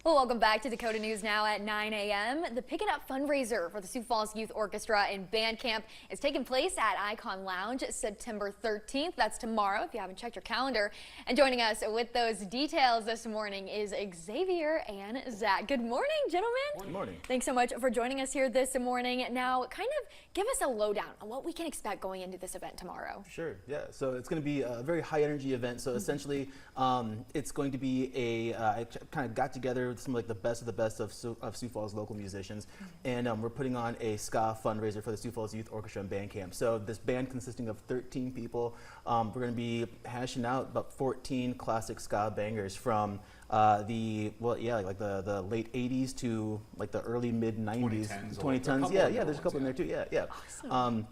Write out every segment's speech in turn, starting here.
Well, welcome back to Dakota News Now at 9 a.m. The Pick It Up fundraiser for the Sioux Falls Youth Orchestra and Band Camp is taking place at Icon Lounge September 13th. That's tomorrow if you haven't checked your calendar. And joining us with those details this morning is Xavier and Zach. Good morning, gentlemen. Good morning. Thanks so much for joining us here this morning. Now, kind of give us a lowdown on what we can expect going into this event tomorrow. Sure, yeah. So it's going to be a very high energy event. So essentially, it's going to be I kind of got together with some like the best of Sioux Falls local musicians, and we're putting on a ska fundraiser for the Sioux Falls Youth Orchestra and Band Camp. So this band consisting of 13 people, we're going to be hashing out about 14 classic ska bangers from the late 80s to like the early mid 90s, 2010s. Yeah, there's a couple in there too. Yeah. Awesome.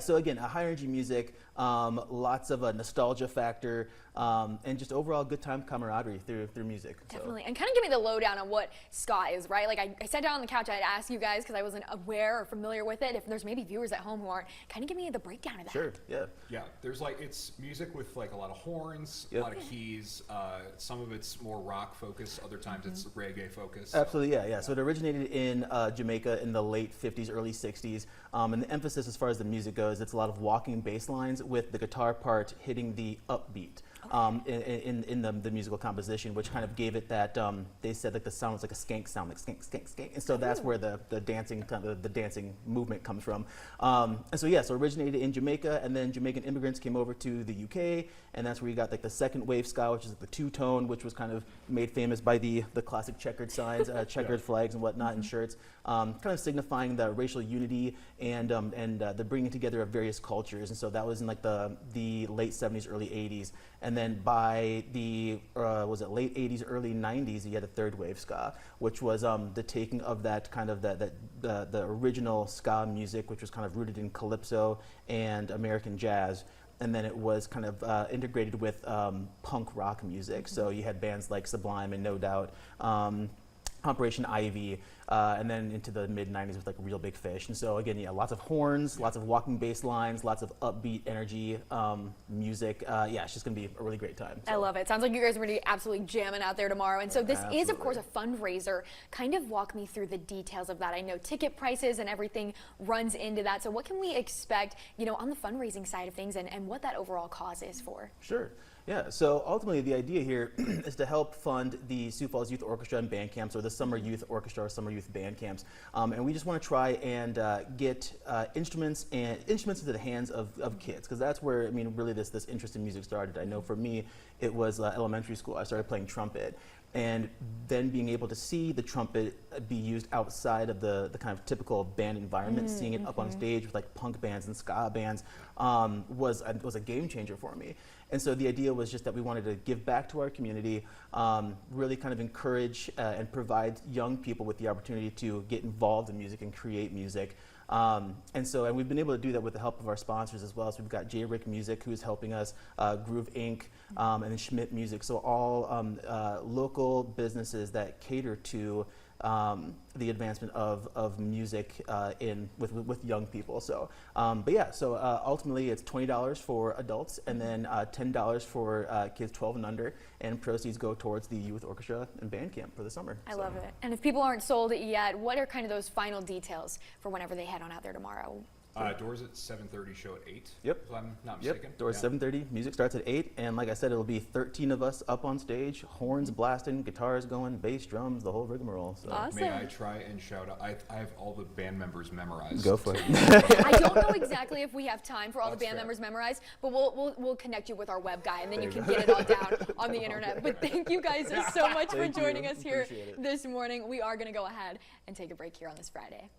So again, a high energy music, lots of a nostalgia factor, and just overall good time camaraderie through music. Definitely, and kind of give me the lowdown on what ska is, right? Like I sat down on the couch, I'd ask you guys because I wasn't aware or familiar with it. If there's maybe viewers at home who aren't, kind of give me the breakdown of that. Sure, yeah. Yeah, there's it's music with like a lot of horns, a lot of keys. Some of it's more rock focused, other times it's reggae focused. Absolutely, yeah. So it originated in Jamaica in the late 50s, early 60s, and the emphasis as far as the music goes, it's a lot of walking bass lines with the guitar part hitting the upbeat. In the musical composition, which kind of gave it that they said like the sound was like a skank sound, like skank, skank, skank, and so that's where the dancing the dancing movement comes from. And so originated in Jamaica, and then Jamaican immigrants came over to the UK, and that's where you got like the second wave ska, which is like the two-tone, which was kind of made famous by the classic checkered signs, checkered flags and whatnot, and shirts, kind of signifying the racial unity and the bringing together of various cultures. And so that was in like the late 70s, early 80s. And then by the late 80s, early 90s, you had a third wave ska, which was the taking of that kind of the original ska music, which was kind of rooted in calypso and American jazz. And then it was kind of integrated with punk rock music. So you had bands like Sublime and No Doubt, Operation Ivy, and then into the mid-90s with like Real Big Fish. And so again, lots of horns, lots of walking bass lines, lots of upbeat energy music. It's just going to be a really great time. So. I love it. Sounds like you guys are going to be absolutely jamming out there tomorrow. And so this is, of course, a fundraiser. Kind of walk me through the details of that. I know ticket prices and everything runs into that. So what can we expect, on the fundraising side of things and what that overall cause is for? Sure. Yeah, so ultimately the idea here is to help fund the Sioux Falls Youth Orchestra and Band Camps, or the Summer Youth Orchestra or Summer Youth Band Camps. And we just want to try and get instruments into the hands of kids, because that's where, really this interest in music started. I know for me, it was elementary school. I started playing trumpet. And then being able to see the trumpet be used outside of the kind of typical band environment, seeing it up on stage with like punk bands and ska bands was a game changer for me. And so the idea was just that we wanted to give back to our community, really kind of encourage and provide young people with the opportunity to get involved in music and create music. And we've been able to do that with the help of our sponsors as well. So we've got J. Rick Music, who's helping us, Groove Inc., and then Schmidt Music. So all local businesses that cater to the advancement of music with young people. So, ultimately it's $20 for adults, and then $10 for kids 12 and under, and proceeds go towards the Youth Orchestra and Band Camp for the summer. I love it. And if people aren't sold yet, what are kind of those final details for whenever they head on out there tomorrow? Doors at 7:30, show at 8. Yep. If I'm not mistaken. Yep. Doors 7:30. Music starts at 8, and like I said, it'll be 13 of us up on stage, horns blasting, guitars going, bass, drums, the whole rigmarole. So. Awesome. May I try and shout out? I have all the band members memorized. Go for it. I don't know exactly if we have time for all the band members memorized, but we'll connect you with our web guy, and then you can get it all down on the internet. But thank you guys so much for joining us here this morning. We are going to go ahead and take a break here on this Friday.